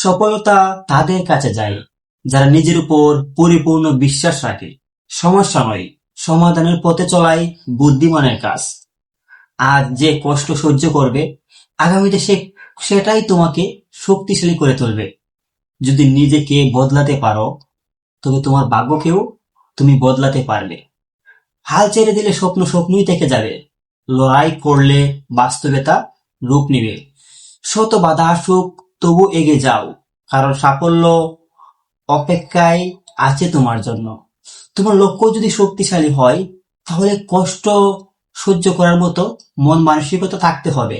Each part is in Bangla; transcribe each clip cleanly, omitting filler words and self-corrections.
সফলতা তাদের কাছে যায় যারা নিজের উপর পরিপূর্ণ বিশ্বাস রাখে। সমস্যা নয়, সমাধানের পথে চলাই বুদ্ধিমানের কাজ। আজ যে কষ্ট সহ্য করবে, আগামীতে সেটাই তোমাকে শক্তিশালী করে তুলবে। যদি নিজেকে বদলাতে পারো, তবে তোমার ভাগ্যকেও তুমি বদলাতে পারবে। হাল ছেড়ে দিলে স্বপ্ন স্বপ্নই থেকে যাবে। লড়াই করলে বাস্তবতা রূপ নিবে। শত বাধা আসুক, তবু এগিয়ে যাও, কারণ সাফল্য অপেক্ষায় আছে তোমার জন্য। তোমার লক্ষ্য যদি শক্তিশালী হয়, তাহলে কষ্ট সহ্য করার মতো মন মানসিকতা থাকতে হবে।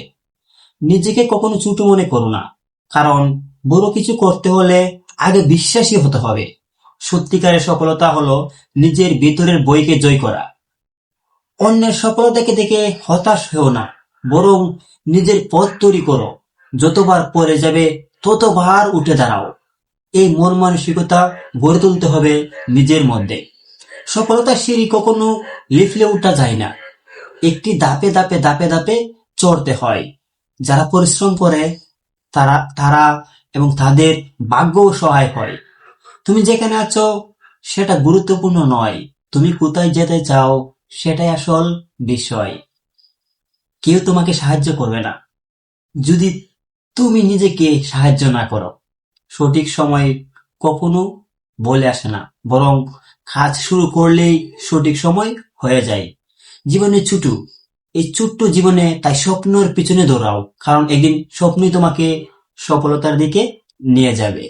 নিজেকে কখনো ছোট মনে করো না, কারণ বড় কিছু করতে হলে আগে বিশ্বাসী হতে হবে। সত্যিকারের সফলতা হলো নিজের ভিতরের বইকে জয় করা। অন্যের সফলতাকে দেখে হতাশ হও না, বরং নিজের পথ তৈরি করো। যতবার পড়ে যাবে, ততবার উঠে দাঁড়াও। এই মন মানসিকতা গড়ে তুলতে হবে নিজের মধ্যে। সফলতার সিঁড়ি কখনো লিফলে উঠা যায় না, একটি ধাপে ধাপে ধাপে ধাপে চড়তে হয়। যারা পরিশ্রম করে, তারা তারা এবং তাদের ভাগ্যও সহায় হয়। তুমি যেখানে আছো সেটা গুরুত্বপূর্ণ নয়, তুমি কোথায় যেতে চাও সেটাই আসল বিষয়। কেউ তোমাকে সাহায্য করবে না যদি তুমি নিজেকে সাহায্য না করো। সঠিক সময় কখনো বলে আসে না, বরং কাজ শুরু করলেই সঠিক সময় হয়ে যায়। জীবনে ছোট, এই ছোট্ট জীবনে তাই স্বপ্নের পিছনে দৌড়াও, কারণ একদিন স্বপ্নই তোমাকে সফলতার দিকে নিয়ে যাবে।